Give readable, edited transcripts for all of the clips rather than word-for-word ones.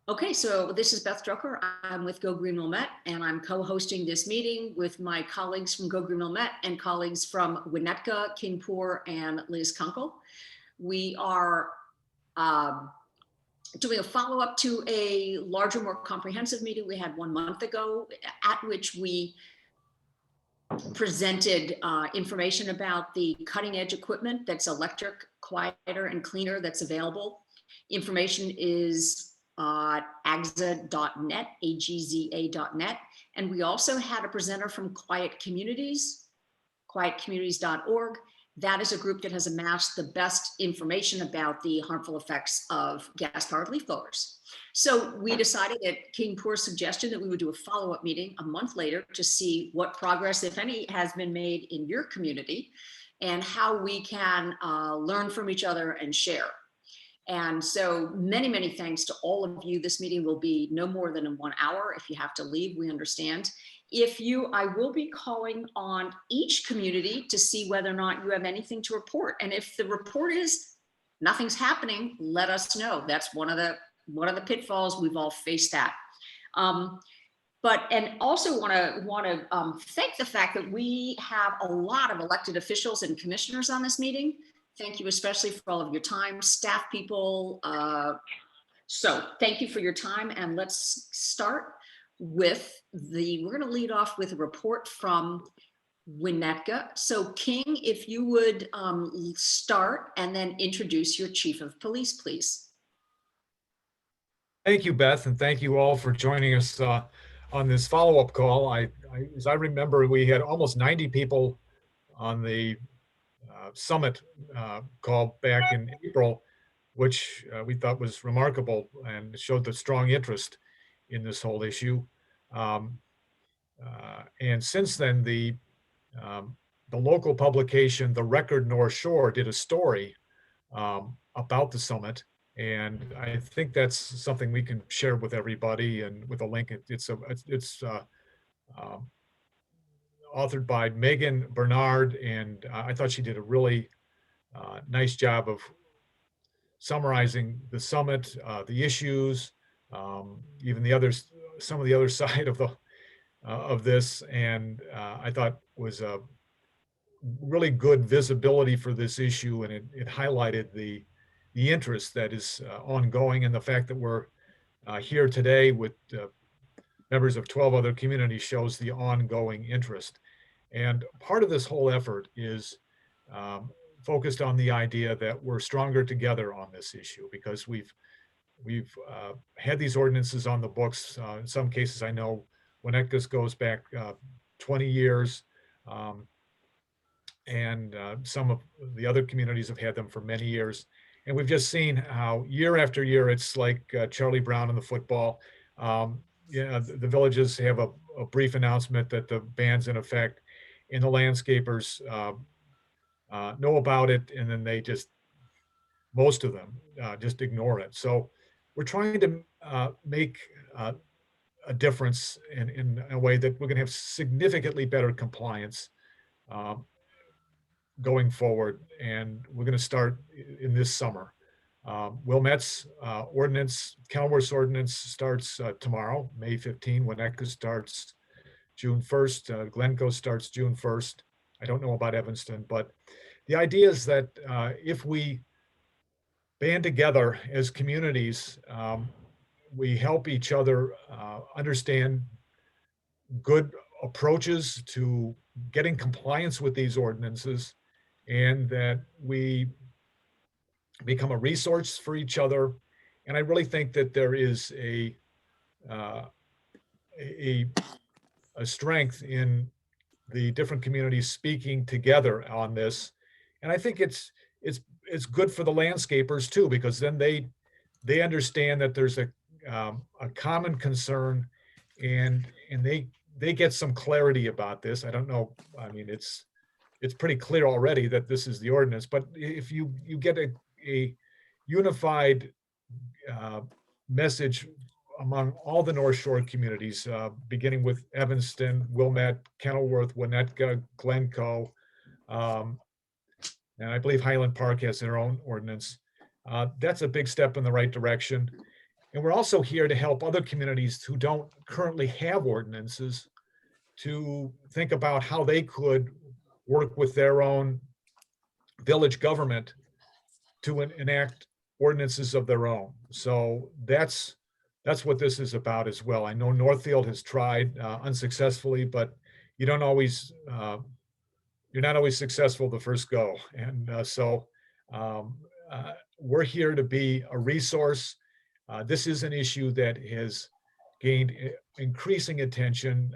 Okay, so this is Beth Drucker. I'm with Go Green Wilmette, and I'm co-hosting this meeting with my colleagues from Go Green Wilmette and colleagues from Winnetka, Kingsport, and Liz Kunkel. We are um, doing a follow-up to a larger, more comprehensive meeting we had 1 month ago, at which we presented information about the cutting edge equipment that's electric, quieter, and cleaner that's available. Information is agza.net, agza.net. And we also had a presenter from Quiet Communities, quietcommunities.org. That is a group that has amassed the best information about the harmful effects of gas-powered leaf blowers. So we decided at King Poor's suggestion that we would do a follow-up meeting a month later to see what progress, if any, has been made in your community and how we can learn from each other and share. And so many, many thanks to all of you. This meeting will be no more than in 1 hour. If you have to leave, we understand. I will be calling on each community to see whether or not you have anything to report. And if the report is nothing's happening, let us know. That's one of the pitfalls. We've all faced that. And also want to thank the fact that we have a lot of elected officials and commissioners on this meeting. Thank you especially for all of your time, staff people. So thank you for your time, and let's start with we're going to lead off with a report from Winnetka. So King, if you would start and then introduce your chief of police, please. Thank you, Beth, and thank you all for joining us on this follow-up call. As I remember, we had almost 90 people on the summit call back in April, which we thought was remarkable and showed the strong interest in this whole issue. And since then, the local publication, The Record North Shore, did a story about the summit. And I think that's something we can share with everybody, and with a link. It's authored by Megan Bernard, and I thought she did a really nice job of summarizing the summit, the issues, even some of the other side of this, and I thought was a really good visibility for this issue, and it highlighted the interest that is ongoing, and the fact that we're here today with members of 12 other communities shows the ongoing interest. And part of this whole effort is focused on the idea that we're stronger together on this issue, because we've had these ordinances on the books. In some cases, I know Winnetka's goes back 20 years, and some of the other communities have had them for many years. And we've just seen how year after year, it's like Charlie Brown in the football. The villages have a brief announcement that the ban's in effect, and the landscapers know about it, and then most of them just ignore it. So we're trying to make a difference in a way that we're going to have significantly better compliance going forward, and we're going to start in this summer. Wilmette's ordinance, Kenilworth's ordinance starts tomorrow, May 15. Winnetka starts June 1st. Glencoe starts June 1st. I don't know about Evanston, but the idea is that if we band together as communities, we help each other understand good approaches to getting compliance with these ordinances, and that we become a resource for each other. And I really think that there is a strength in the different communities speaking together on this. And I think it's good for the landscapers too, because then they understand that there's a common concern, and they get some clarity about this. I don't know. I mean, it's pretty clear already that this is the ordinance, but if you get a unified message among all the North Shore communities, beginning with Evanston, Wilmette, Kenilworth, Winnetka, Glencoe, and I believe Highland Park has their own ordinance. That's a big step in the right direction. And we're also here to help other communities who don't currently have ordinances to think about how they could work with their own village government to enact ordinances of their own. So that's what this is about as well. I know Northfield has tried unsuccessfully, but you don't always you're not always successful the first go. And um, we're here to be a resource. This is an issue that has gained increasing attention,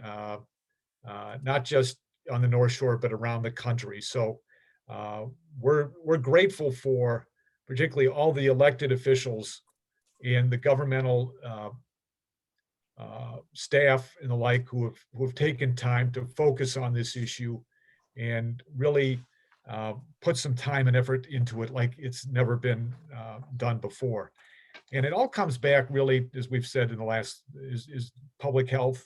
not just on the North Shore, but around the country. So uh, we're grateful for particularly all the elected officials and the governmental staff and the like who have taken time to focus on this issue and really put some time and effort into it like it's never been done before. And it all comes back really, as we've said in the last, is public health.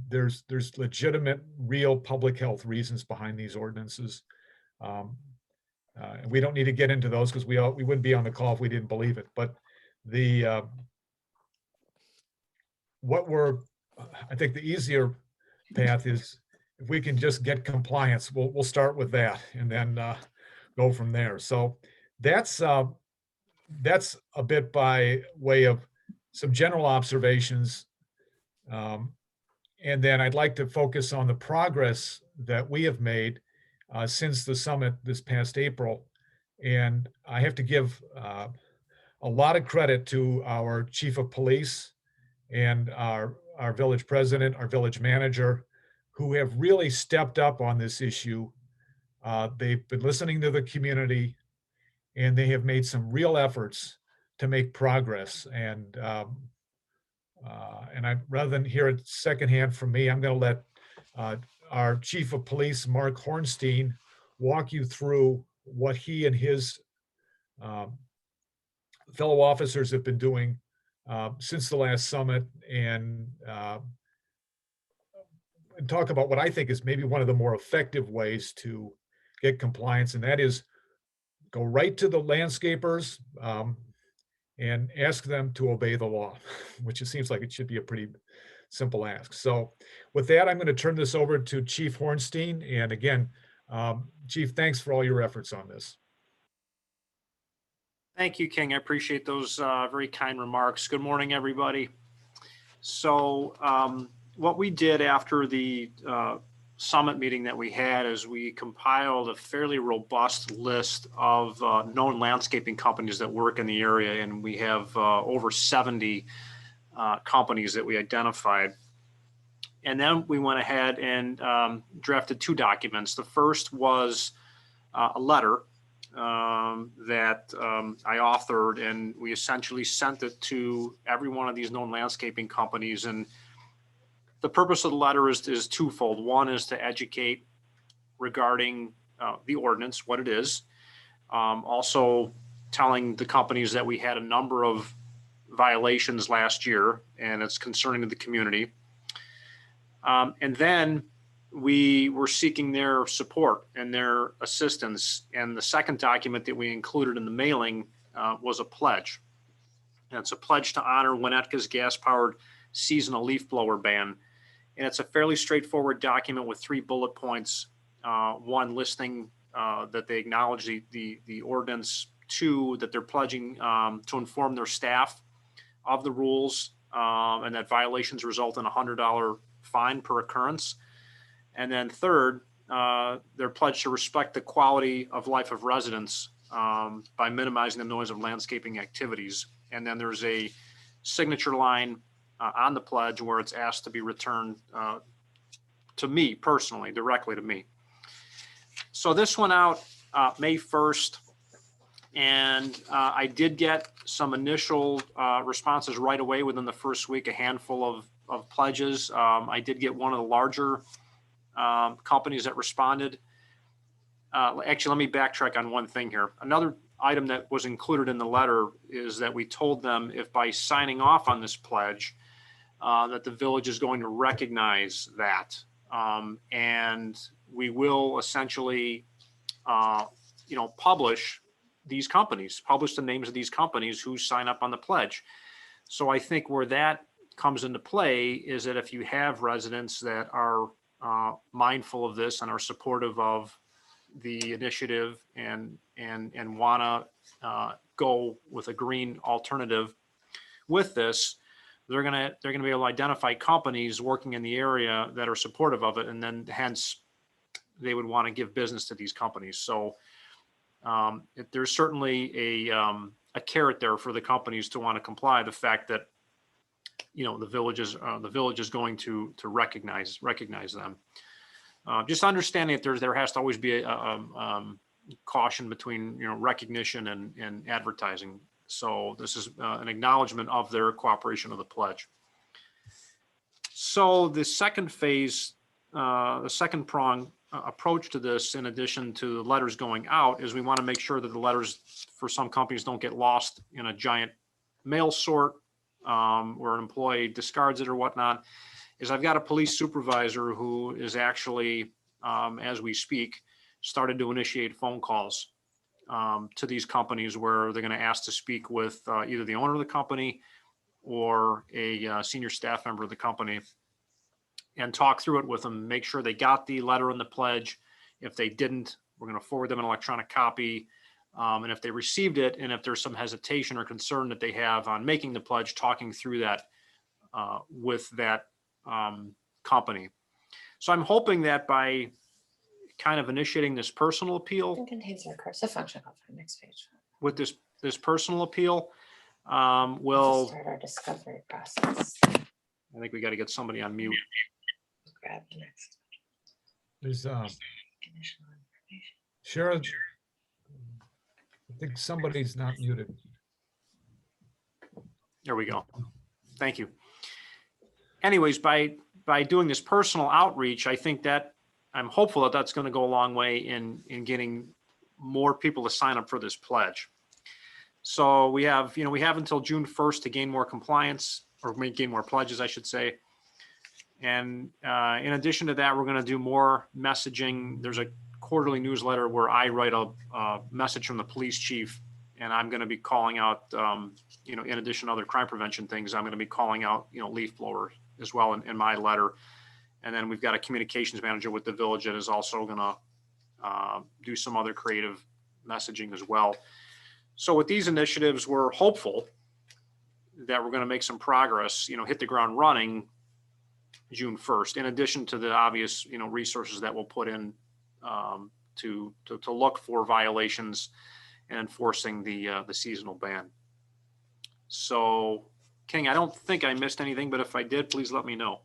There's legitimate, real public health reasons behind these ordinances. Um, and we don't need to get into those because we wouldn't be on the call if we didn't believe it. But the what we're, I think the easier path is if we can just get compliance, we'll start with that and then go from there. So that's a bit by way of some general observations. And then I'd like to focus on the progress that we have made since the summit this past April. And I have to give a lot of credit to our chief of police and our village president, our village manager, who have really stepped up on this issue. They've been listening to the community and they have made some real efforts to make progress. And I, rather than hear it secondhand from me, I'm going to let our chief of police, Mark Hornstein, walk you through what he and his fellow officers have been doing since the last summit and talk about what I think is maybe one of the more effective ways to get compliance, and that is go right to the landscapers and ask them to obey the law, which it seems like it should be a pretty simple ask. So with that, I'm going to turn this over to Chief Hornstein. And again, Chief, thanks for all your efforts on this. Thank you, King. I appreciate those very kind remarks. Good morning, everybody. So what we did after the summit meeting that we had is we compiled a fairly robust list of known landscaping companies that work in the area, and we have over 70 companies that we identified. And then we went ahead and drafted two documents. The first was a letter that I authored, and we essentially sent it to every one of these known landscaping companies. And the purpose of the letter is twofold. One is to educate regarding the ordinance, what it is. Also telling the companies that we had a number of violations last year, and it's concerning to the community. And then we were seeking their support and their assistance. And the second document that we included in the mailing was a pledge. And it's a pledge to honor Winnetka's gas-powered seasonal leaf blower ban. And it's a fairly straightforward document with 3 bullet points. One, listing that they acknowledge the ordinance. 2, that they're pledging to inform their staff of the rules and that violations result in a $100 fine per occurrence. And then 3rd, they're pledged to respect the quality of life of residents by minimizing the noise of landscaping activities. And then there's a signature line on the pledge where it's asked to be returned to me personally, directly to me. So this went out May 1st, and I did get some initial responses right away within the first week, a handful of pledges. I did get one of the larger companies that responded. Actually, let me backtrack on one thing here. Another item that was included in the letter is that we told them if by signing off on this pledge, that the village is going to recognize that. And we will essentially, publish these companies, publish the names of these companies who sign up on the pledge. So I think where that comes into play is that if you have residents that are mindful of this and are supportive of the initiative and want to go with a green alternative with this, they're gonna be able to identify companies working in the area that are supportive of it, and then hence they would want to give business to these companies. So there's certainly a carrot there for the companies to want to comply. The fact that the village is going to recognize them. Just understanding that there has to always be a caution between recognition and advertising. So this is an acknowledgement of their cooperation of the pledge. So the second phase, the second prong approach to this, in addition to the letters going out, is we want to make sure that the letters for some companies don't get lost in a giant mail sort where an employee discards it or whatnot. Is I've got a police supervisor who is actually, as we speak, started to initiate phone calls to these companies where they're going to ask to speak with either the owner of the company or a senior staff member of the company and talk through it with them, make sure they got the letter and the pledge. If they didn't, we're going to forward them an electronic copy. And if they received it, and if there's some hesitation or concern that they have on making the pledge, talking through that with that company. So I'm hoping that by kind of initiating this personal appeal It contains a recursive function. Go for the next page. with this personal appeal, Let's will, start our discovery process. I think we got to get somebody on mute. Grab the next There's initial information. Sharon. I think somebody's not muted. There we go. Thank you. Anyways, by doing this personal outreach, I think that I'm hopeful that that's going to go a long way in getting more people to sign up for this pledge. So we have until June 1st to gain more compliance, or gain more pledges, I should say. And in addition to that, we're going to do more messaging. There's a quarterly newsletter where I write a message from the police chief, and I'm going to be calling out, in addition to other crime prevention things, I'm going to be calling out, leaf blowers as well in my letter. And then we've got a communications manager with the village that is also going to do some other creative messaging as well. So with these initiatives, we're hopeful that we're going to make some progress, hit the ground running June 1st, in addition to the obvious, resources that we'll put in to look for violations and enforcing the seasonal ban. So, King, I don't think I missed anything, but if I did, please let me know.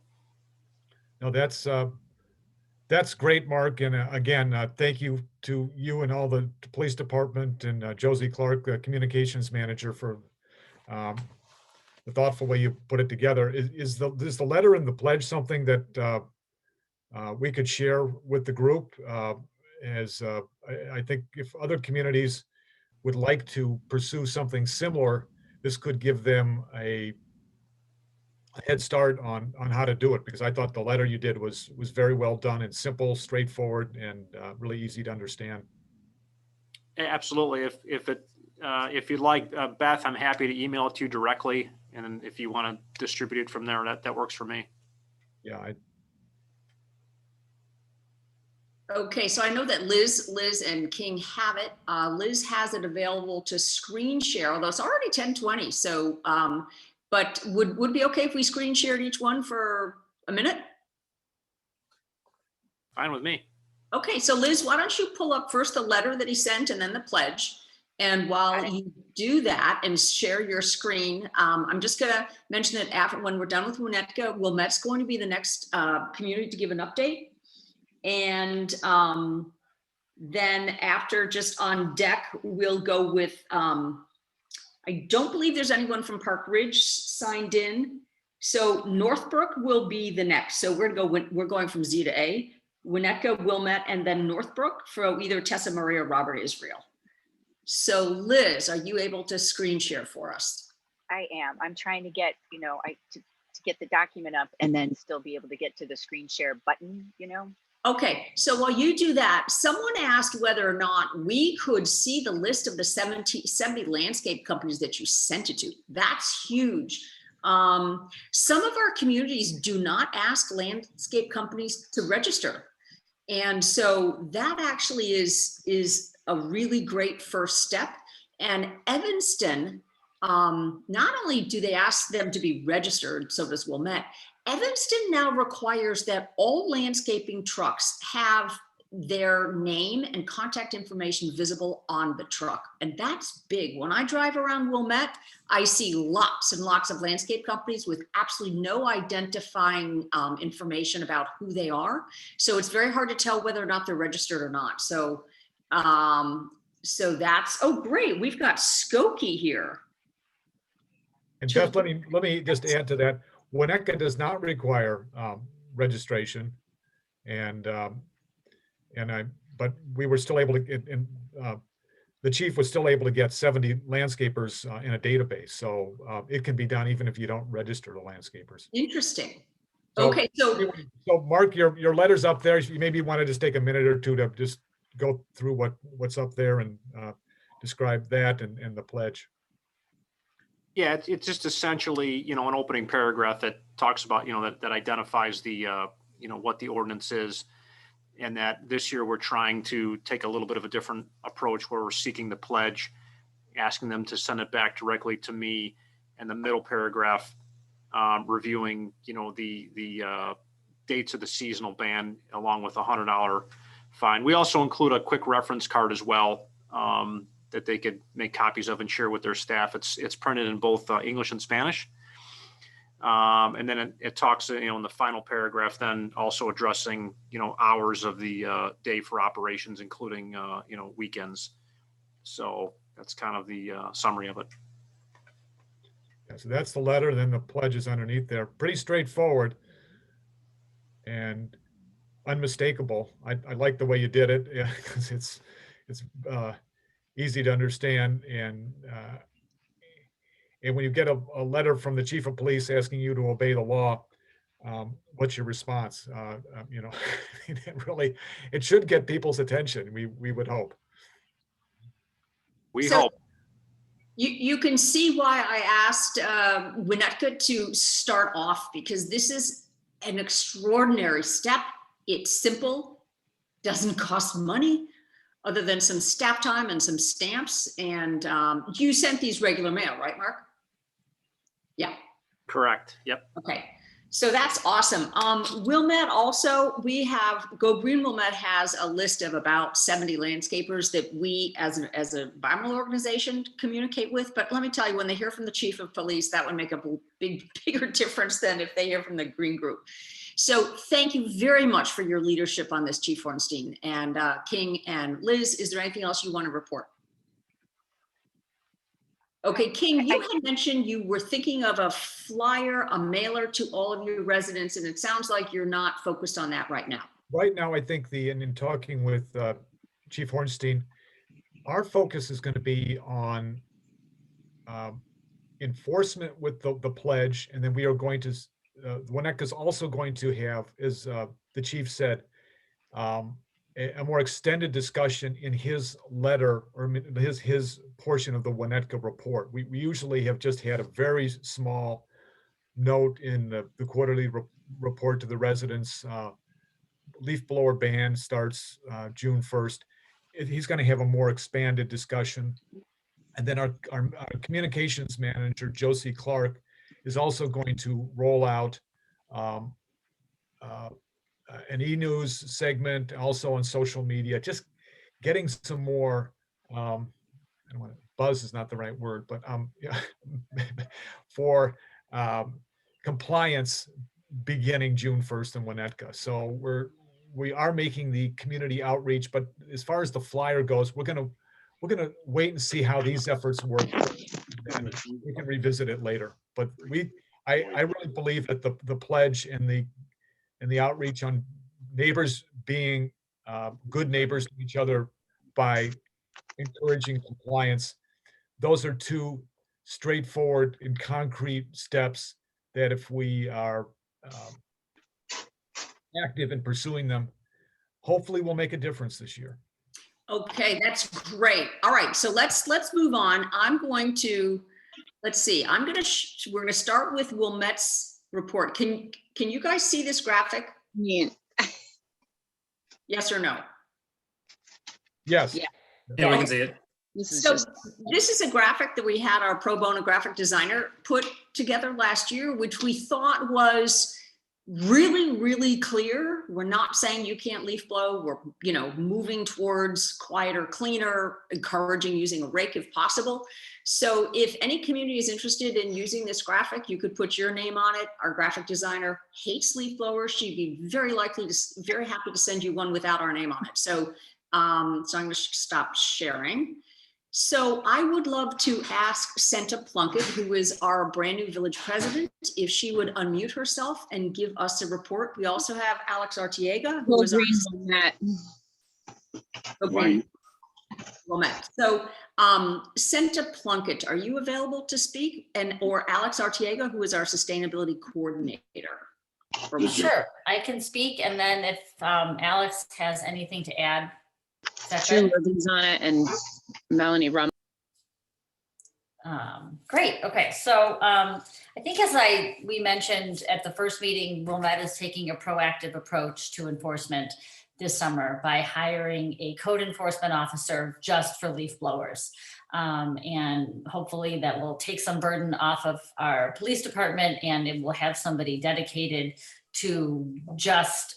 No, that's great, Mark. And again, thank you to you and all the police department and Josie Clark, the communications manager, for the thoughtful way you put it together. Is the letter and the pledge something that we could share with the group? I think if other communities would like to pursue something similar, this could give them a head start on how to do it, because I thought the letter you did was very well done and simple, straightforward, and really easy to understand. Absolutely. If you'd like, Beth, I'm happy to email it to you directly. And then if you want to distribute it from there, that works for me. Yeah, Okay, so I know that Liz and King have it. Liz has it available to screen share, although it's already 10:20. So, but would it be okay if we screen shared each one for a minute? Fine with me. Okay, so Liz, why don't you pull up first the letter that he sent and then the pledge? And while you do that and share your screen, I'm just going to mention that after, when we're done with Winnetka, Wilmette's going to be the next community to give an update. And then after, just on deck, we'll go with, I don't believe there's anyone from Park Ridge signed in. So Northbrook will be the next. So we're going from Z to A, Winnetka, Wilmette, and then Northbrook for either Tessa Marie or Robert Israel. So Liz, are you able to screen share for us? I am. I'm trying to get, to get the document up and then still be able to get to the screen share button, Okay, so while you do that, someone asked whether or not we could see the list of the 70 landscape companies that you sent it to. That's huge. Some of our communities do not ask landscape companies to register. And so that actually is a really great first step. And Evanston, not only do they ask them to be registered, so does Wilmette, Evanston now requires that all landscaping trucks have their name and contact information visible on the truck. And that's big. When I drive around Wilmette, I see lots and lots of landscape companies with absolutely no identifying information about who they are. So it's very hard to tell whether or not they're registered or not. So, so that's, oh, great. We've got Skokie here. And Beth, let me just add to that. Winnetka does not require registration, but we were still able to get, the chief was still able to get 70 landscapers in a database. So it can be done even if you don't register the landscapers. Interesting. So, Okay, so Mark, your letter's up there. You maybe want to just take a minute or two to just go through what's up there and describe that and the pledge. Yeah, it's just essentially, an opening paragraph that talks about, that identifies the, what the ordinance is. And that this year we're trying to take a little bit of a different approach where we're seeking the pledge, asking them to send it back directly to me. And the middle paragraph, reviewing, the dates of the seasonal ban along with a $100 fine. We also include a quick reference card as well, that they could make copies of and share with their staff. It's printed in both English and Spanish. And then it talks, in the final paragraph, then also addressing, hours of the day for operations, including, weekends. So that's kind of the summary of it. Yeah, so that's the letter. Then the pledge is underneath there. Pretty straightforward and unmistakable. I like the way you did it, because it's easy to understand. And when you get a letter from the chief of police asking you to obey the law, what's your response? It should get people's attention. We would hope. We So- hope. You can see why I asked Winnetka to start off, because this is an extraordinary step. It's simple, doesn't cost money other than some staff time and some stamps. And you sent these regular mail, right, Mark? Yeah. Correct. Yep. Okay. So that's awesome. Wilmette also, we have, Go Green Wilmette has a list of about 70 landscapers that we as an environmental organization communicate with. But let me tell you, when they hear from the chief of police, that would make a bigger difference than if they hear from the green group. So thank you very much for your leadership on this, Chief Hornstein and King and Liz. Is there anything else you want to report? Okay, King, you had mentioned you were thinking of a flyer, a mailer to all of your residents, and it sounds like you're not focused on that right now. Right now, I think and in talking with Chief Hornstein, our focus is going to be on enforcement with the pledge, and then we are going to, Winnetka is also going to have, as the chief said, a more extended discussion in his letter or his portion of the Winnetka report. We usually have just had a very small note in the quarterly report to the residents. Leaf blower ban starts June 1st. He's going to have a more expanded discussion. And then our communications manager, Josie Clark, is also going to roll out an e-news segment, also on social media, just getting some more, I don't want to, buzz is not the right word, but yeah, for compliance beginning June 1st in Winnetka. So we are making the community outreach, but as far as the flyer goes, we're gonna wait and see how these efforts work. And we can revisit it later. But I really believe that the pledge and the outreach on neighbors being good neighbors to each other by encouraging compliance, those are two straightforward and concrete steps that if we are active in pursuing them, hopefully will make a difference this year. Okay, that's great. All right, so let's move on. I'm going to, let's see, we're gonna start with Wilmette's report. Can you guys see this graphic? Yeah. Yes or no? Yes. Yeah. Yeah, we can see it. This is So just, this is a graphic that we had our pro bono graphic designer put together last year, which we thought was really, really clear. We're not saying you can't leaf blow. We're, moving towards quieter, cleaner, encouraging using a rake if possible. So if any community is interested in using this graphic, you could put your name on it. Our graphic designer hates leaf blowers. She'd be very happy to send you one without our name on it. So, I'm going to stop sharing. So I would love to ask Senta Plunkett, who is our brand new village president, if she would unmute herself and give us a report. We also have Alex Artiega, who is our Wilmette. So Senta Plunkett, are you available to speak? Or Alex Artiega, who is our sustainability coordinator? Sure, I can speak, and then if Alex has anything to add. Drew Living's on it and Melanie Rum. Great, okay, so I think as we mentioned at the first meeting, Wilmette is taking a proactive approach to enforcement this summer by hiring a code enforcement officer just for leaf blowers. And hopefully that will take some burden off of our police department, and it will have somebody dedicated to just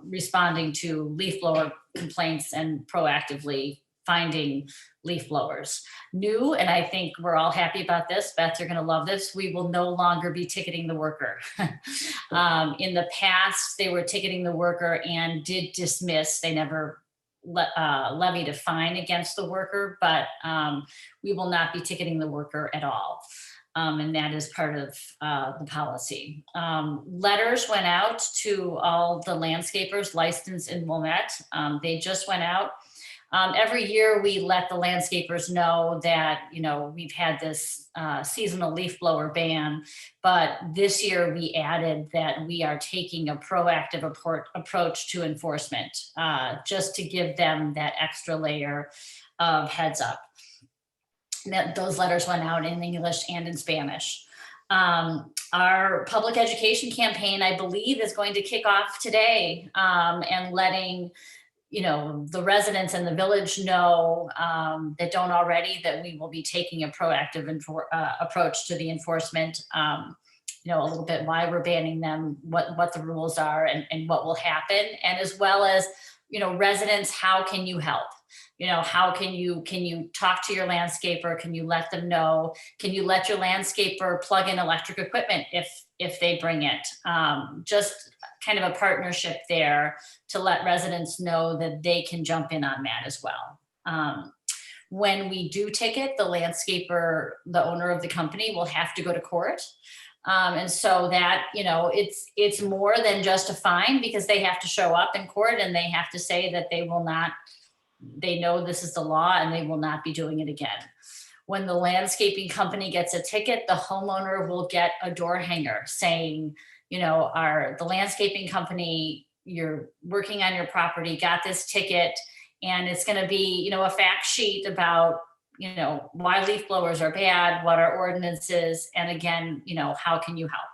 responding to leaf blower complaints and proactively finding leaf blowers. New, and I think we're all happy about this, Beth, you're gonna love this, we will no longer be ticketing the worker. In the past, they were ticketing the worker and did dismiss, they never levied a fine against the worker, but we will not be ticketing the worker at all. And that is part of the policy. Letters went out to all the landscapers licensed in Wilmette. They just went out. Every year we let the landscapers know that, we've had this seasonal leaf blower ban, but this year we added that we are taking a proactive approach to enforcement, just to give them that extra layer of heads up. That those letters went out in English and in Spanish. Our public education campaign, I believe, is going to kick off today, and letting the residents in the village know that don't already, that we will be taking a proactive approach to the enforcement. A little bit why we're banning them, what the rules are, and what will happen, and as well as residents, how can you help? How can you talk to your landscaper? Can you let them know? Can you let your landscaper plug in electric equipment if they bring it? Just kind of a partnership there to let residents know that they can jump in on that as well. When we do ticket, the landscaper, the owner of the company, will have to go to court. And so that, it's more than just a fine, because they have to show up in court and they have to say that they know this is the law and they will not be doing it again. When the landscaping company gets a ticket, the homeowner will get a door hanger saying, the landscaping company, you're working on your property, got this ticket, and it's going to be, a fact sheet about, why leaf blowers are bad, what our ordinance is, and again, how can you help?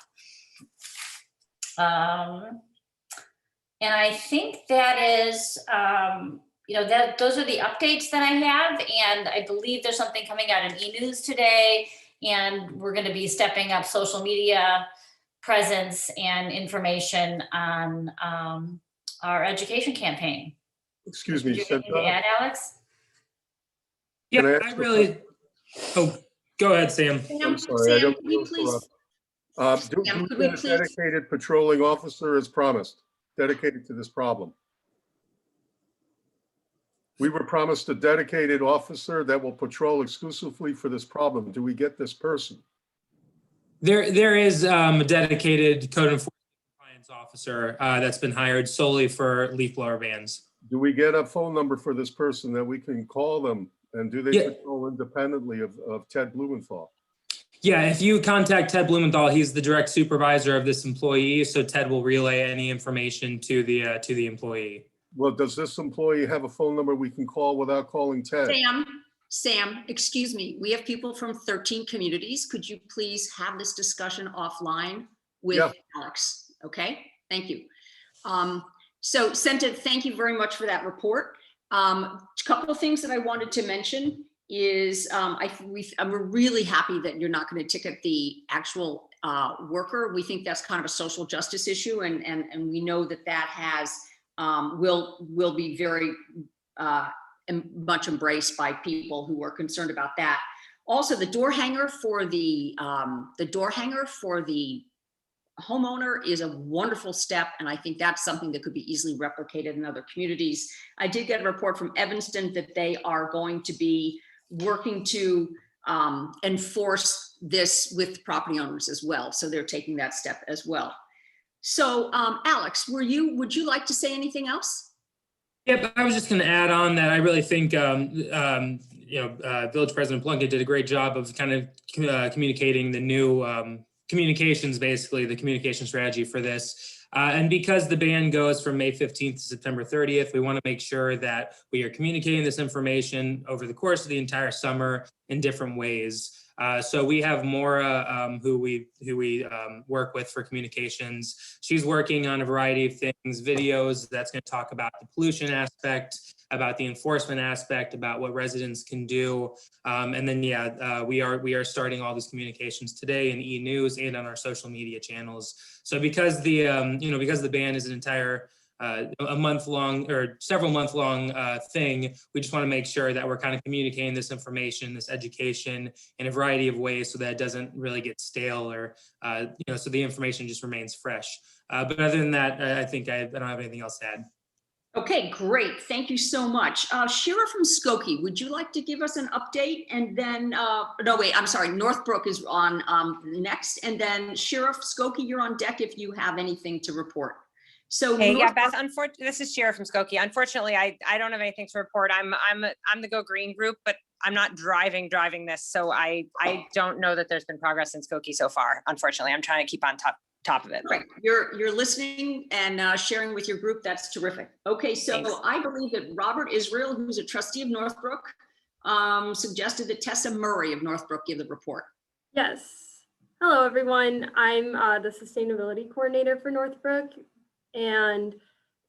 And I think that is, those are the updates that I have, and I believe there's something coming out in e-news today, and we're going to be stepping up social media presence and information on our education campaign. Excuse me, Do you have anything to add, Alex? Can I Yeah, ask I a really, oh, go ahead, Sam. I'm sorry, I Sam, don't could you mean to please? interrupt. Do Sam, we could we get a please- dedicated patrolling officer as promised, dedicated to this problem? We were promised a dedicated officer that will patrol exclusively for this problem. Do we get this person? There is a dedicated code enforcement compliance officer that's been hired solely for leaf blower bans. Do we get a phone number for this person that we can call them? And do they Yeah. patrol independently of Ted Blumenthal? Yeah, if you contact Ted Blumenthal, he's the direct supervisor of this employee, so Ted will relay any information to the employee. Well, does this employee have a phone number we can call without calling Ted? Sam, excuse me. We have people from 13 communities. Could you please have this discussion offline with Yeah. Alex? Okay, thank you. So Senta, thank you very much for that report. A couple of things that I wanted to mention is we're really happy that you're not going to ticket the actual worker. We think that's kind of a social justice issue, and we know that that has will be very much embraced by people who are concerned about that. Also, the door hanger for the homeowner is a wonderful step, and I think that's something that could be easily replicated in other communities. I did get a report from Evanston that they are going to be working to enforce this with property owners as well, so they're taking that step as well. So, Alex, would you like to say anything else? Yep, I was just going to add on that I really think Village President Plunkett did a great job of kind of communicating the new communications, basically the communication strategy for this. And because the ban goes from May 15th to September 30th, we want to make sure that we are communicating this information over the course of the entire summer in different ways. So we have Maura, who we work with for communications. She's working on a variety of things, videos that's going to talk about the pollution aspect, about the enforcement aspect, about what residents can do. And then, we are starting all these communications today in e-news and on our social media channels. So because the because the ban is an entire a month-long or several month-long thing, we just want to make sure that we're kind of communicating this information, this education in a variety of ways so that it doesn't really get stale or, so the information just remains fresh. But other than that, I think I don't have anything else to add. Okay, great. Thank you so much. Shira from Skokie, would you like to give us an update? And then, no, wait, I'm sorry. Northbrook is on next. And then Shira Skokie, you're on deck if you have anything to report. So hey, yeah, Northbrook, Beth, this is Shira from Skokie. Unfortunately, I don't have anything to report. I'm the Go Green group, but I'm not driving this. So I don't know that there's been progress in Skokie so far. Unfortunately, I'm trying to keep on top of it. right. You're listening and sharing with your group. That's terrific. Okay, so Thanks. I believe that Robert Israel, who's a trustee of Northbrook, suggested that Tessa Murray of Northbrook give the report. Yes. Hello, everyone. I'm the sustainability coordinator for Northbrook. And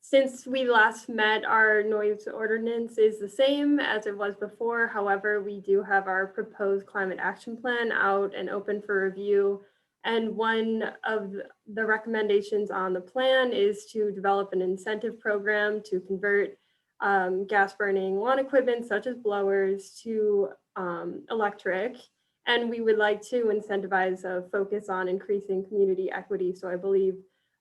since we last met, our noise ordinance is the same as it was before. However, we do have our proposed climate action plan out and open for review. And one of the recommendations on the plan is to develop an incentive program to convert gas burning lawn equipment such as blowers to electric. And we would like to incentivize a focus on increasing community equity. So I believe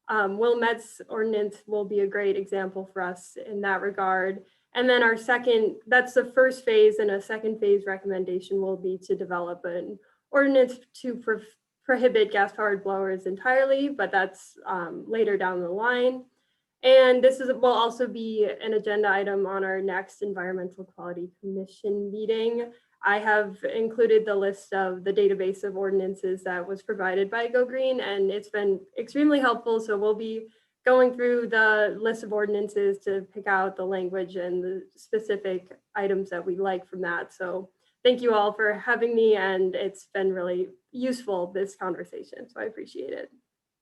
Wilmette's ordinance will be a great example for us in that regard. And then that's the first phase, and a second phase recommendation will be to develop an ordinance to prohibit gas-powered blowers entirely, but that's later down the line. And this will also be an agenda item on our next Environmental Quality Commission meeting. I have included the list of the database of ordinances that was provided by Go Green, and it's been extremely helpful. So we'll be going through the list of ordinances to pick out the language and the specific items that we like from that. So thank you all for having me, and it's been really useful, this conversation. So I appreciate it.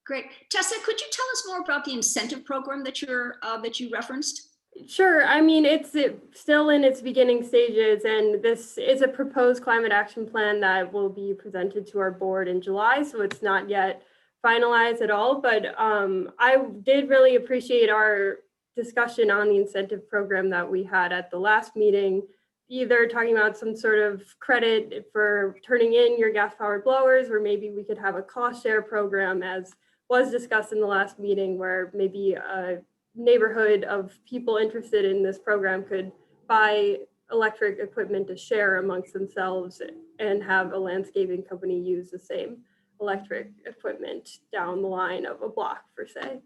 Great. Tessa, could you tell us more about the incentive program that you referenced? Sure. I mean, it's still in its beginning stages, and this is a proposed climate action plan that will be presented to our board in July. So it's not yet finalized at all, but I did really appreciate our discussion on the incentive program that we had at the last meeting, either talking about some sort of credit for turning in your gas powered blowers, or maybe we could have a cost share program, as was discussed in the last meeting, where maybe a neighborhood of people interested in this program could buy electric equipment to share amongst themselves and have a landscaping company use the same electric equipment down the line of a block, per se.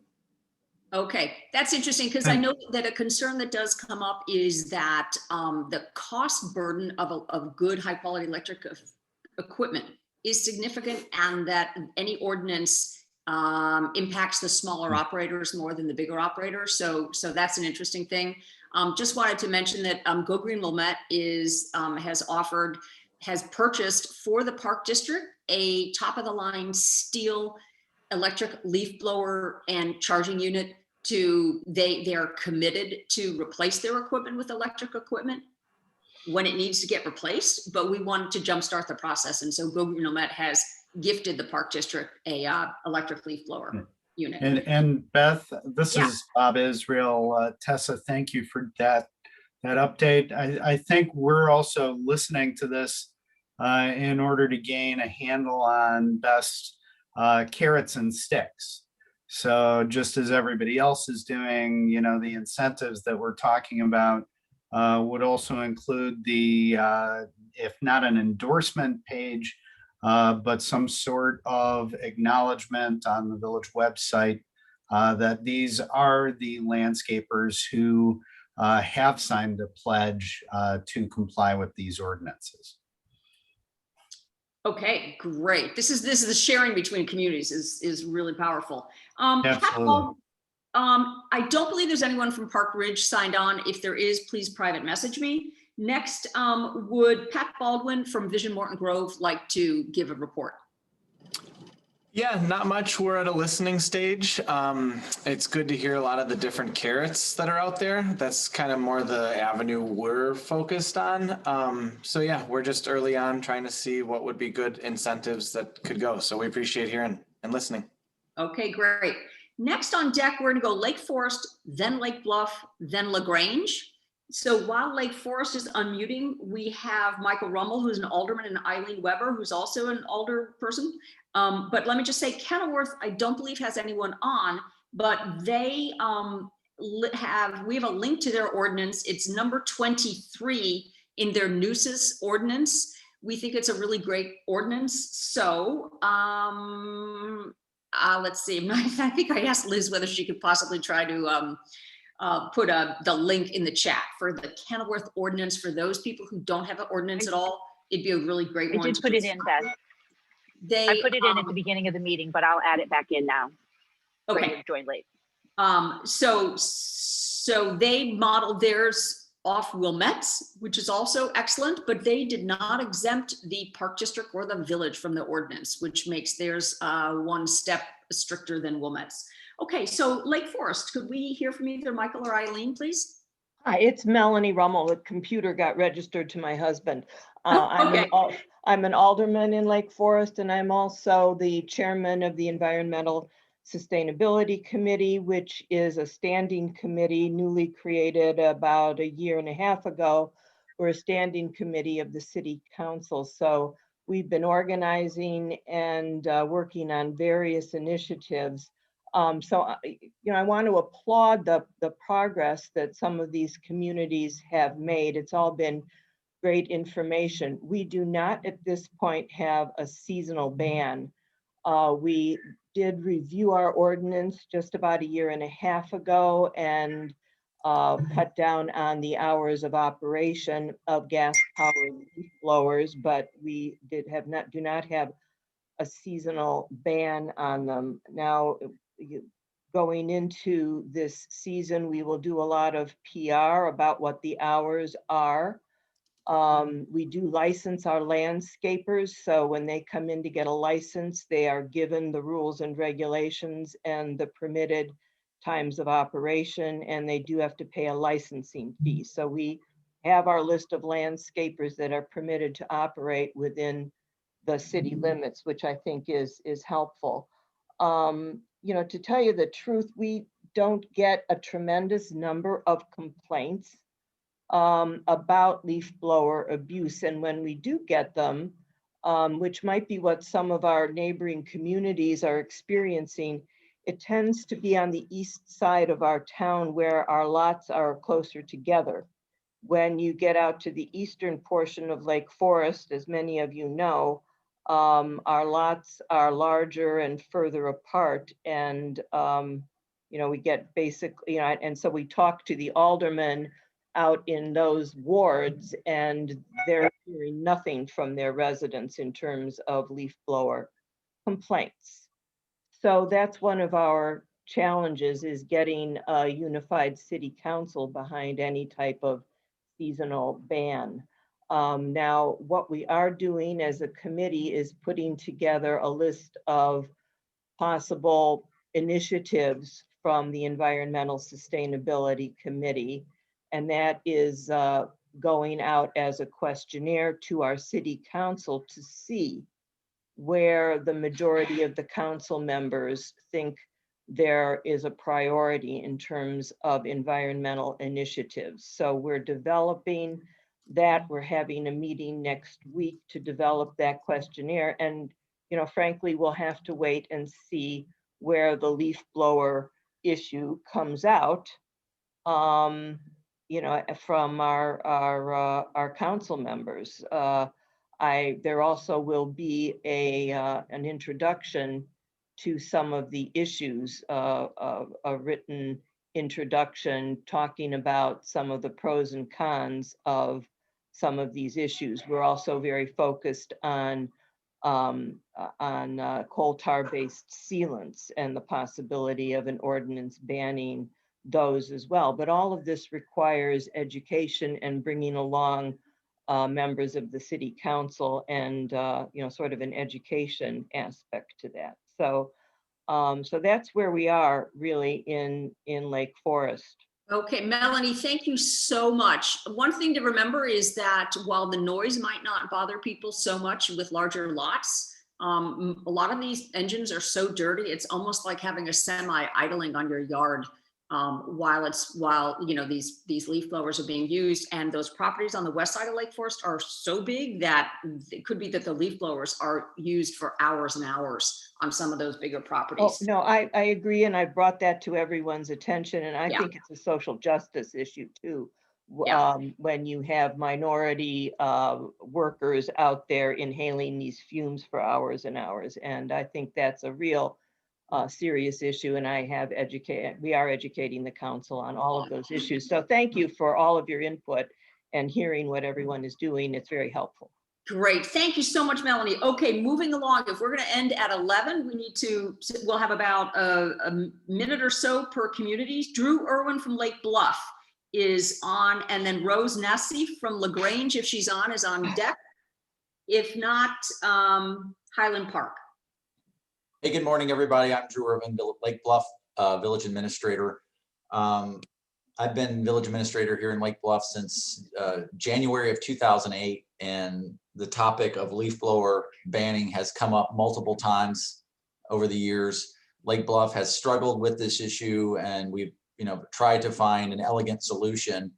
Okay, that's interesting, because I know that a concern that does come up is that the cost burden of good high quality electric equipment is significant, and that any ordinance impacts the smaller operators more than the bigger operators. So that's an interesting thing. Just wanted to mention that Go Green Wilmette has purchased for the Park District a top of the line steel electric leaf blower and charging unit. They are committed to replace their equipment with electric equipment when it needs to get replaced, but we wanted to jumpstart the process. And so Go Green Wilmette has gifted the Park District a electric leaf blower unit. And Beth, this Yeah. is Bob Israel. Tessa, thank you for that update. I think we're also listening to this in order to gain a handle on best carrots and sticks. So just as everybody else is doing, the incentives that we're talking about would also include the, if not an endorsement page, but some sort of acknowledgement on the village website that these are the landscapers who have signed a pledge to comply with these ordinances. Okay, great. This is the sharing between communities is really powerful. Absolutely. I don't believe there's anyone from Park Ridge signed on. If there is, please private message me. Next, would Pat Baldwin from Vision Morton Grove like to give a report? Yeah, not much. We're at a listening stage. It's good to hear a lot of the different carrots that are out there. That's kind of more the avenue we're focused on. So yeah, we're just early on trying to see what would be good incentives that could go. So we appreciate hearing and listening. Okay, great. Next on deck, we're gonna go Lake Forest, then Lake Bluff, then LaGrange. So while Lake Forest is unmuting, we have Michael Rummel, who's an alderman, and Eileen Weber, who's also an alder person. But let me just say, Kenilworth, I don't believe has anyone on, but they we have a link to their ordinance. It's number 23 in their nuisance ordinance. We think it's a really great ordinance. So let's see. I think I asked Liz whether she could possibly try to put the link in the chat for the Kenilworth ordinance for those people who don't have an ordinance at all. It'd be a really great I one. did put it in, Beth. I put it in at the beginning of the meeting, but I'll add it back in now. Okay. Join late. So they modeled theirs off Wilmette's, which is also excellent, but they did not exempt the Park District or the village from the ordinance, which makes theirs one step stricter than Wilmette's. Okay, so Lake Forest, could we hear from either Michael or Eileen, please? Hi, it's Melanie Rummel. The computer got registered to my husband. Okay. I'm an alderman in Lake Forest, and I'm also the chairman of the Environmental Sustainability Committee, which is a standing committee newly created about a year and a half ago. We're a standing committee of the city council. So we've been organizing and working on various initiatives. I want to applaud the progress that some of these communities have made. It's all been great information. We do not at this point have a seasonal ban. We did review our ordinance just about a year and a half ago and cut down on the hours of operation of gas-powered leaf blowers, but we do not have a seasonal ban on them. Now, going into this season, we will do a lot of PR about what the hours are. We do license our landscapers, so when they come in to get a license, they are given the rules and regulations and the permitted times of operation, and they do have to pay a licensing fee. So we have our list of landscapers that are permitted to operate within the city limits, which I think is helpful. To tell you the truth, we don't get a tremendous number of complaints about leaf blower abuse. And when we do get them, which might be what some of our neighboring communities are experiencing, it tends to be on the east side of our town where our lots are closer together. When you get out to the eastern portion of Lake Forest, as many of you know, our lots are larger and further apart, and we get basically, and so we talk to the aldermen out in those wards, and they're hearing nothing from their residents in terms of leaf blower complaints. So that's one of our challenges, is getting a unified city council behind any type of seasonal ban. Now, what we are doing as a committee is putting together a list of possible initiatives from the Environmental Sustainability Committee. And that is going out as a questionnaire to our city council to see where the majority of the council members think there is a priority in terms of environmental initiatives. So we're developing that. We're having a meeting next week to develop that questionnaire. And, you know, frankly, we'll have to wait and see where the leaf blower issue comes out, you know, from our council members. There also will be an introduction to some of the issues, a written introduction talking about some of the pros and cons of some of these issues. We're also very focused on coal tar-based sealants and the possibility of an ordinance banning those as well. But all of this requires education and bringing along members of the city council and, you know, sort of an education aspect to that. So, so that's where we are really in Lake Forest. Okay, Melanie, thank you so much. One thing to remember is that while the noise might not bother people so much with larger lots, a lot of these engines are so dirty, it's almost like having a semi idling on your yard while you know these leaf blowers are being used. And those properties on the west side of Lake Forest are so big that it could be that the leaf blowers are used for hours and hours on some of those bigger properties. Oh, no, I agree. And I brought that to everyone's attention. And I think it's a social justice issue too. When you have minority workers out there inhaling these fumes for hours and hours. And I think that's a real serious issue. And we are educating the council on all of those issues. So thank you for all of your input and hearing what everyone is doing. It's very helpful. Great. Thank you so much, Melanie. Okay, moving along. If we're going to end at 11, we'll have about a minute or so per communities. Drew Irwin from Lake Bluff is on, and then Rose Nessie from LaGrange, if she's on, is on deck. If not, Highland Park. Hey, good morning, everybody. I'm Drew Irvin, Lake Bluff Village Administrator. I've been Village Administrator here in Lake Bluff since January of 2008, and the topic of leaf blower banning has come up multiple times over the years. Lake Bluff has struggled with this issue, and we've tried to find an elegant solution.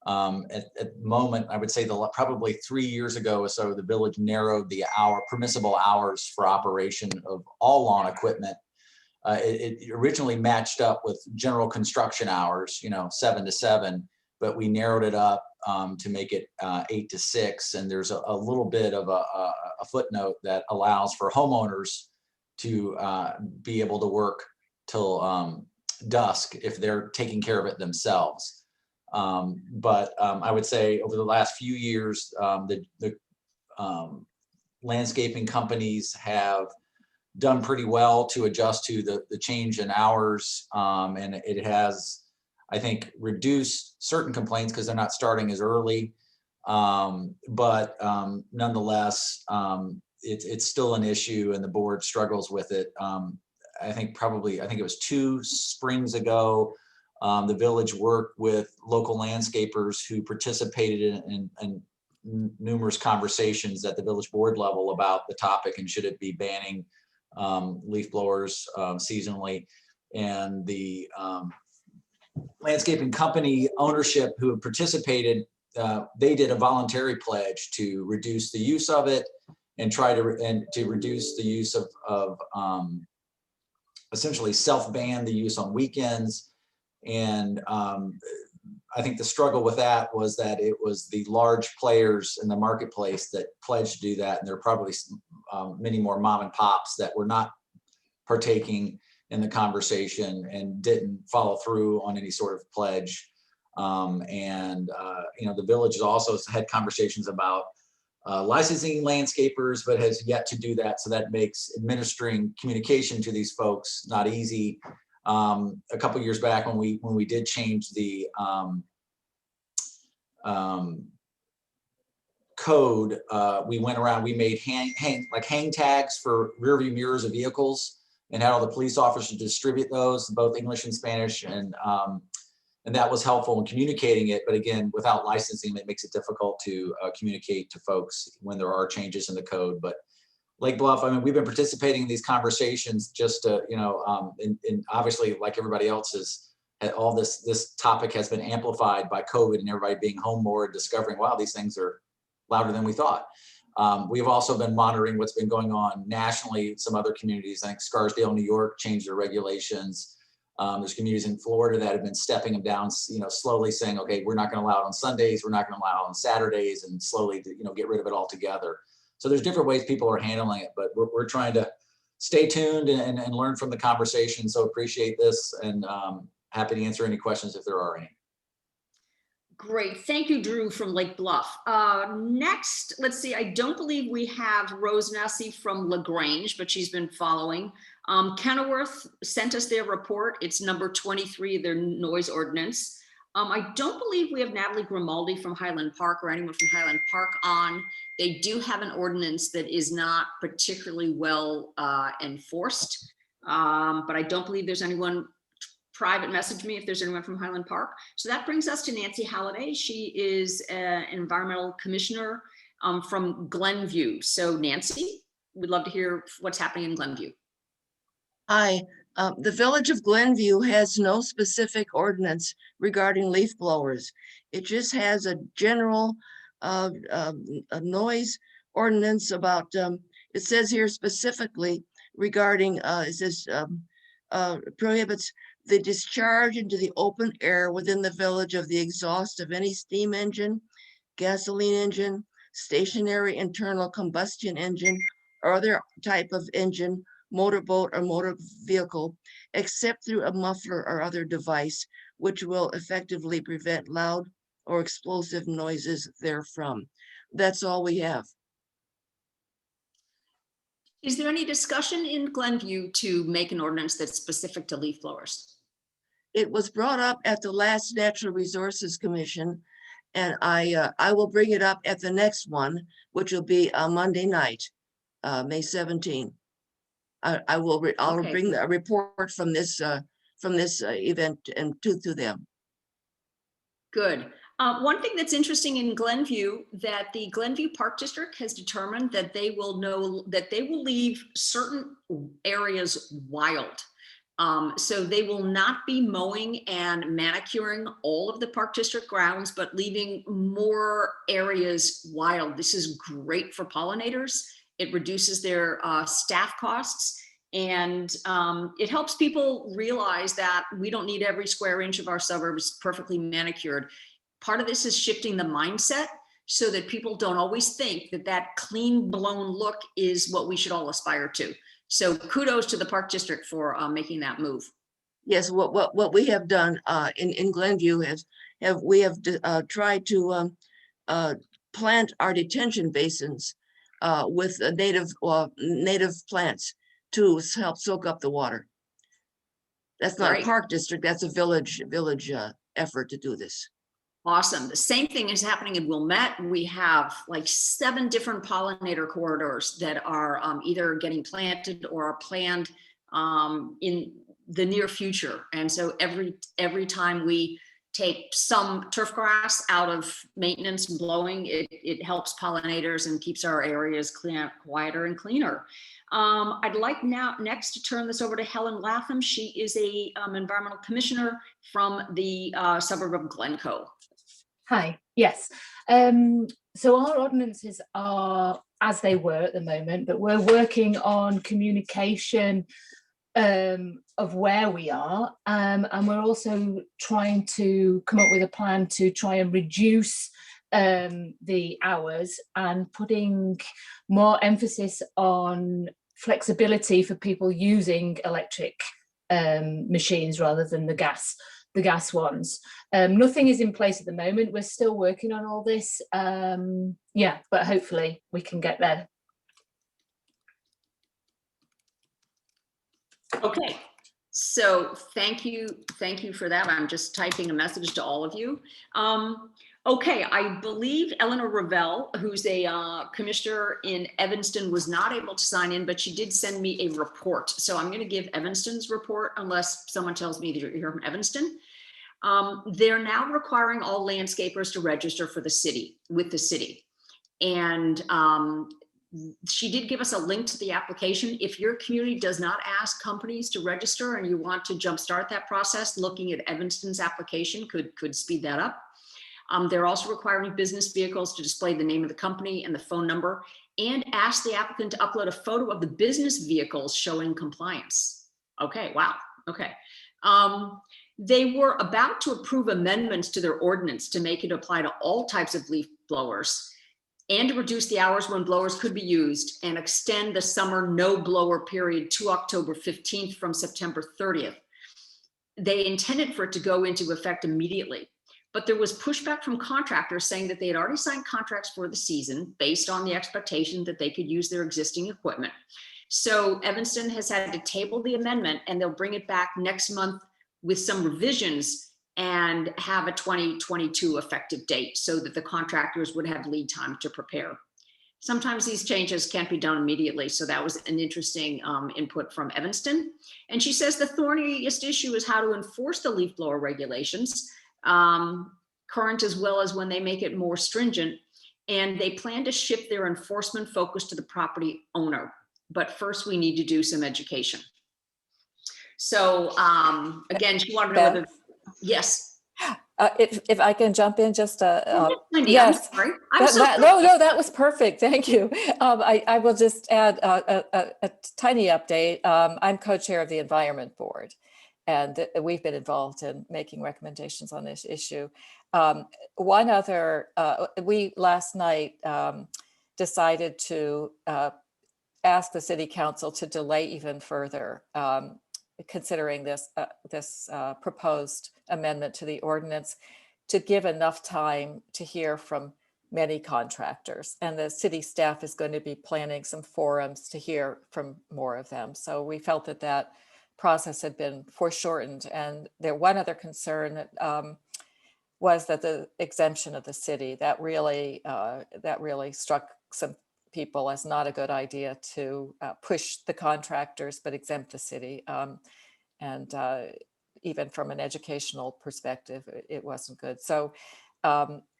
At the moment, I would say probably 3 years ago or so, the village narrowed the permissible hours for operation of all lawn equipment. It originally matched up with general construction hours, 7 to 7, but we narrowed it up to make it 8 to 6. And there's a little bit of a footnote that allows for homeowners to be able to work till dusk if they're taking care of it themselves. But I would say over the last few years, the landscaping companies have done pretty well to adjust to the change in hours. And it has, I think, reduced certain complaints because they're not starting as early. But nonetheless, it's still an issue and the board struggles with it. I think it was 2 springs ago, the village worked with local landscapers who participated in numerous conversations at the village board level about the topic and should it be banning leaf blowers seasonally. And the landscaping company ownership who had participated, they did a voluntary pledge to reduce the use of it and to reduce the use of essentially self-ban the use on weekends. And I think the struggle with that was that it was the large players in the marketplace that pledged to do that. And there are probably many more mom and pops that were not partaking in the conversation and didn't follow through on any sort of pledge. The village has also had conversations about licensing landscapers, but has yet to do that. So that makes administering communication to these folks not easy. A couple years back when we did change the code, we went around, we made hang tags for rear view mirrors of vehicles and had all the police officers distribute those, both English and Spanish, and that was helpful in communicating it. But again, without licensing, it makes it difficult to communicate to folks when there are changes in the code. But Lake Bluff, I mean, we've been participating in these conversations just to, and obviously, like everybody else all this topic has been amplified by COVID and everybody being home more and discovering, wow, these things are louder than we thought. We've also been monitoring what's been going on nationally. Some other communities, I think Scarsdale, New York, changed their regulations. There's communities in Florida that have been stepping them down, slowly saying, okay, we're not going to allow it on Sundays, we're not going to allow it on Saturdays, and slowly, get rid of it altogether. So there's different ways people are handling it, but we're trying to stay tuned and learn from the conversation. So appreciate this, and happy to answer any questions if there are any. Great. Thank you, Drew from Lake Bluff. Next, let's see. I don't believe we have Rose Massey from LaGrange, but she's been following. Kenilworth sent us their report. It's number 23, their noise ordinance. I don't believe we have Natalie Grimaldi from Highland Park or anyone from Highland Park on. They do have an ordinance that is not particularly well enforced, but I don't believe there's anyone. Private message me if there's anyone from Highland Park. So that brings us to Nancy Halliday. She is an environmental commissioner from Glenview. So Nancy, we'd love to hear what's happening in Glenview. Hi, the village of Glenview has no specific ordinance regarding leaf blowers. It just has a general a noise ordinance about, it says here specifically regarding, it says prohibits the discharge into the open air within the village of the exhaust of any steam engine, gasoline engine, stationary internal combustion engine, or other type of engine, motorboat or motor vehicle, except through a muffler or other device, which will effectively prevent loud or explosive noises therefrom. That's all we have. Is there any discussion in Glenview to make an ordinance that's specific to leaf blowers? It was brought up at the last Natural Resources Commission, and I will bring it up at the next one, which will be Monday night, May 17. I'll bring a report from this event and to them. Good. One thing that's interesting in Glenview, that the Glenview Park District has determined that they will leave certain areas wild. So they will not be mowing and manicuring all of the Park District grounds, but leaving more areas wild. This is great for pollinators. It reduces their staff costs, and it helps people realize that we don't need every square inch of our suburbs perfectly manicured. Part of this is shifting the mindset so that people don't always think that clean blown look is what we should all aspire to. So kudos to the Park District for making that move. Yes, what we have done in Glenview we have tried to plant our detention basins with native plants to help soak up the water. That's not a park district, that's a village effort to do this. Awesome. The same thing is happening in Wilmette. We have like 7 different pollinator corridors that are either getting planted or are planned in the near future. And so every time we take some turf grass out of maintenance and blowing, it helps pollinators and keeps our areas quieter and cleaner. I'd like next to turn this over to Helen Latham. She is a environmental commissioner from the suburb of Glencoe. Hi, yes. So our ordinances are as they were at the moment, but we're working on communication of where we are. And we're also trying to come up with a plan to try and reduce the hours and putting more emphasis on flexibility for people using electric machines rather than the gas. the gas ones. Nothing is in place at the moment. We're still working on all this. Yeah, but hopefully we can get there. Okay, so thank you for that. I'm just typing a message to all of you. Okay, I believe Eleanor Ravel, who's a commissioner in Evanston, was not able to sign in, but she did send me a report. So I'm going to give Evanston's report unless someone tells me that you're from Evanston. They're now requiring all landscapers to register for the city, with the city. And she did give us a link to the application. If your community does not ask companies to register and you want to jumpstart that process, looking at Evanston's application could speed that up. They're also requiring business vehicles to display the name of the company and the phone number, and ask the applicant to upload a photo of the business vehicles showing compliance. Okay, wow, okay. They were about to approve amendments to their ordinance to make it apply to all types of leaf blowers, and to reduce the hours when blowers could be used, and extend the summer no blower period to October 15th from September 30th. They intended for it to go into effect immediately, but there was pushback from contractors saying that they had already signed contracts for the season based on the expectation that they could use their existing equipment. So Evanston has had to table the amendment, and they'll bring it back next month with some revisions and have a 2022 effective date so that the contractors would have lead time to prepare. Sometimes these changes can't be done immediately. So that was an interesting input from Evanston. And she says the thorniest issue is how to enforce the leaf blower regulations, current as well as when they make it more stringent. And they plan to shift their enforcement focus to the property owner. But first we need to do some education. So again, she wanted to know whether, yes. If I can jump in just yes. I'm sorry. No, that was perfect. Thank you. I will just add a tiny update. I'm co-chair of the Environment Board, and we've been involved in making recommendations on this issue. One other, we last night decided to ask the City Council to delay even further considering this proposed amendment to the ordinance, to give enough time to hear from many contractors. And the city staff is going to be planning some forums to hear from more of them. So we felt that that process had been foreshortened. And there one other concern was that the exemption of the city, that really struck some people as not a good idea to push the contractors but exempt the city. And even from an educational perspective, it wasn't good. So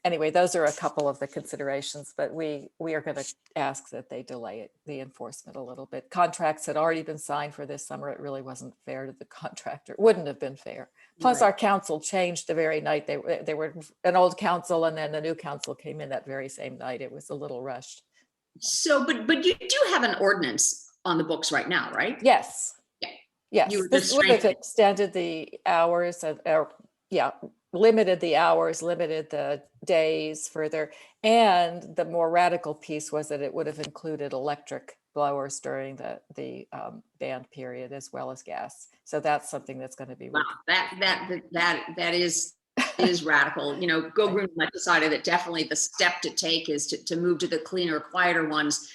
anyway, those are a couple of the considerations, but we are going to ask that they delay the enforcement a little bit. Contracts had already been signed for this summer. It really wasn't fair to the contractor. It wouldn't have been fair. Plus our council changed the very night. They were an old council, and then the new council came in that very same night. It was a little rushed. So, but you do have an ordinance on the books right now, right? Yes. Yeah. Yes. This would have extended the hours limited the hours, limited the days further. And the more radical piece was that it would have included electric blowers during the banned period as well as gas. So that's something that's going to be. Wow, that is radical. You know, Go Green decided that definitely the step to take is to move to the cleaner, quieter ones.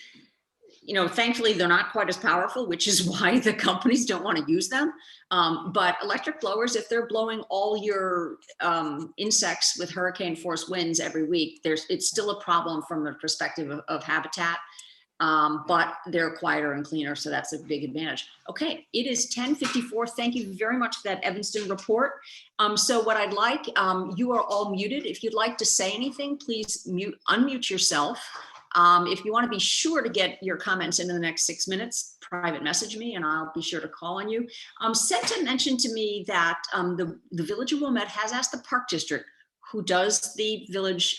You know, thankfully they're not quite as powerful, which is why the companies don't want to use them. But electric blowers, if they're blowing all your insects with hurricane force winds every week, it's still a problem from the perspective of habitat. But they're quieter and cleaner, so that's a big advantage. Okay, it is 10:54. Thank you very much for that Evanston report. So what I'd like, you are all muted. If you'd like to say anything, please unmute yourself. If you want to be sure to get your comments into the next 6 minutes, private message me and I'll be sure to call on you. Senta mentioned to me that the Village of Wilmette has asked the Park District, who does the village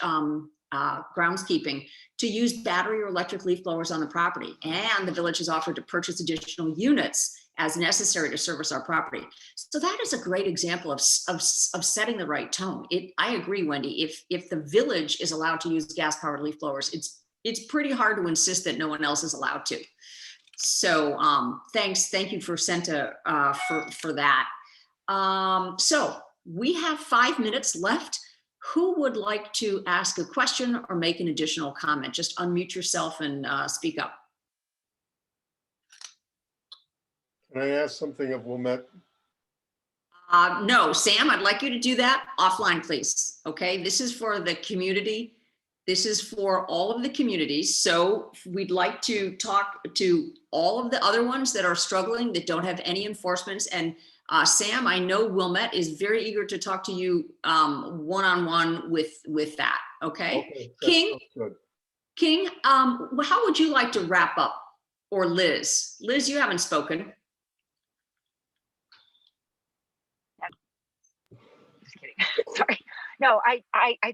groundskeeping, to use battery or electric leaf blowers on the property. And the village has offered to purchase additional units as necessary to service our property. So that is a great example of setting the right tone. I agree, Wendy, if the village is allowed to use gas-powered leaf blowers, it's pretty hard to insist that no one else is allowed to. So thank you for Senta for that. So we have 5 minutes left. Who would like to ask a question or make an additional comment? Just unmute yourself and speak up. Can I ask something of Wilmette? No, Sam, I'd like you to do that offline, please. Okay, this is for the community. This is for all of the communities. So we'd like to talk to all of the other ones that are struggling, that don't have any enforcements. And Sam, I know Wilmette is very eager to talk to you one-on-one with that. Okay, King, King, how would you like to wrap up? Or Liz? Liz, you haven't spoken. Sorry. No, I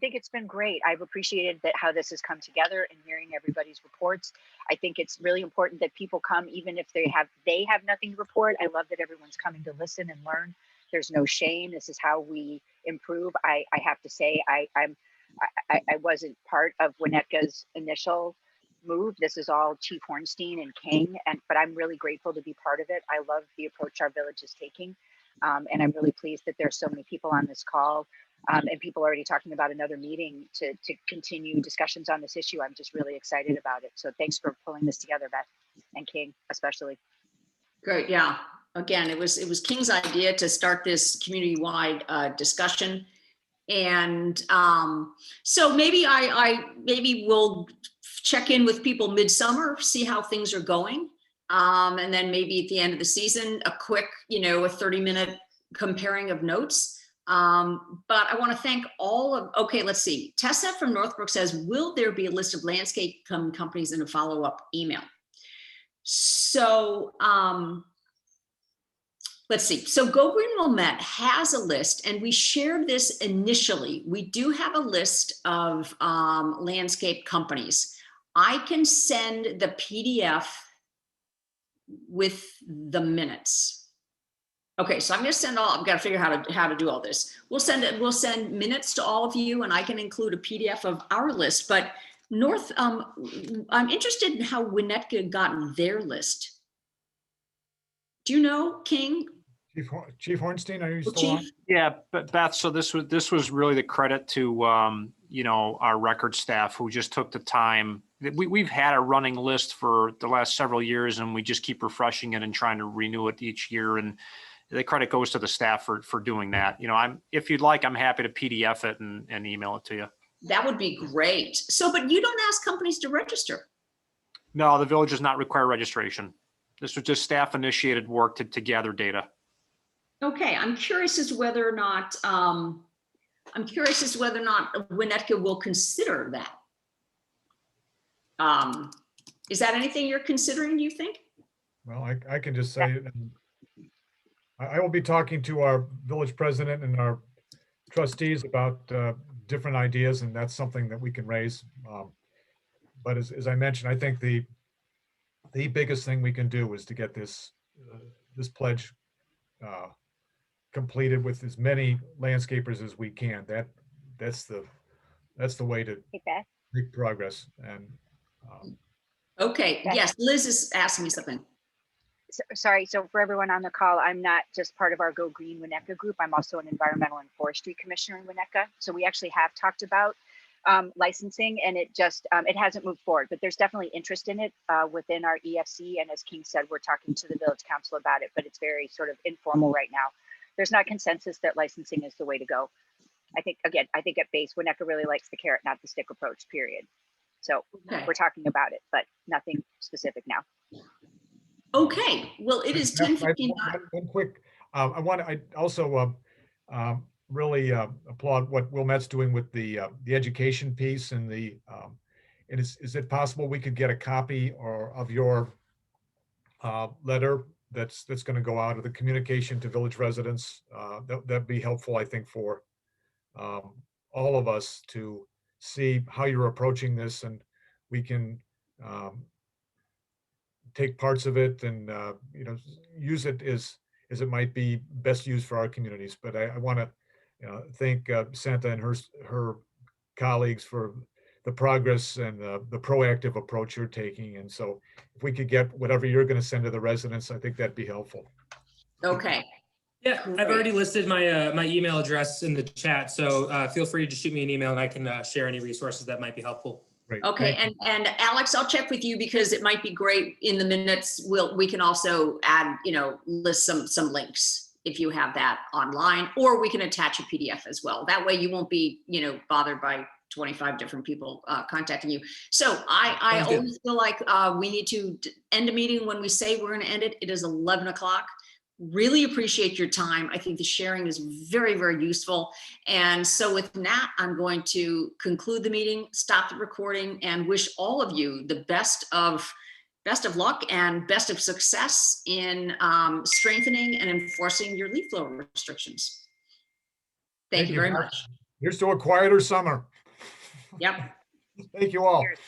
think it's been great. I've appreciated that how this has come together and hearing everybody's reports. I think it's really important that people come, even if they have nothing to report. I love that everyone's coming to listen and learn. There's no shame. This is how we improve. I have to say, I wasn't part of Winnetka's initial move. This is all Chief Hornstein and King, but I'm really grateful to be part of it. I love the approach our village is taking. And I'm really pleased that there's so many people on this call and people already talking about another meeting to continue discussions on this issue. I'm just really excited about it. So thanks for pulling this together, Beth, and King especially. Great, yeah. Again, it was King's idea to start this community-wide discussion. And so maybe maybe we'll check in with people midsummer, see how things are going. And then maybe at the end of the season, a quick, a 30-minute comparing of notes. But I want to thank okay, let's see. Tessa from Northbrook says, will there be a list of landscape companies in a follow-up email? So let's see. So Go Green Wilmette has a list, and we shared this initially. We do have a list of landscape companies. I can send the PDF with the minutes. Okay, so I'm going to send I've got to figure out how to do all this. We'll send minutes to all of you, and I can include a PDF of our list. But I'm interested in how Winnetka got their list. Do you know, King? Chief Hornstein, are you still on? Yeah, but Beth, so this was really the credit to our record staff who just took the time. We've had a running list for the last several years, and we just keep refreshing it and trying to renew it each year. And the credit goes to the staff for doing that. If you'd like, I'm happy to PDF it and email it to you. That would be great. So, but you don't ask companies to register. No, the village does not require registration. This was just staff initiated work to gather data. Okay, I'm curious as to whether or not Winnetka will consider that. Is that anything you're considering, do you think? Well, I can just say, I will be talking to our village president and our trustees about different ideas, and that's something that we can raise. But as I mentioned, I think the biggest thing we can do is to get this pledge completed with as many landscapers as we can. That's the way to make progress. And okay, yes, Liz is asking me something. Sorry, so for everyone on the call, I'm not just part of our Go Green Winnetka group. I'm also an environmental and forestry commissioner in Winnetka. So we actually have talked about licensing, and it hasn't moved forward, but there's definitely interest in it within our EFC. And as King said, we're talking to the village council about it, but it's very sort of informal right now. There's not consensus that licensing is the way to go. I think at base, Winnetka really likes the carrot, not the stick approach, period. So we're talking about it, but nothing specific now. Okay, well, it is 10:59. One quick, I also really applaud what Wilmette's doing with the education piece and and is it possible we could get a copy of your letter that's going to go out of the communication to village residents? That'd be helpful, I think, for all of us to see how you're approaching this, and we can take parts of it and use it as it might be best used for our communities. But I want to thank Santa and her colleagues for the progress and the proactive approach you're taking. And so if we could get whatever you're going to send to the residents, I think that'd be helpful. Okay. Yeah, I've already listed my my email address in the chat, so feel free to shoot me an email and I can share any resources that might be helpful. Great. Okay, and Alex, I'll check with you because it might be great in the minutes. We can also add, list some links if you have that online, or we can attach a PDF as well. That way you won't be, bothered by 25 different people contacting you. So I Sounds good. always feel like we need to end a meeting when we say we're going to end it. It is 11 o'clock. Really appreciate your time. I think the sharing is very, very useful. And so with that, I'm going to conclude the meeting, stop the recording, and wish all of you the best of luck and best of success in strengthening and enforcing your leaf blower restrictions. Thank you very much. Here's to a quieter summer. Yep. Thank you all. Cheers.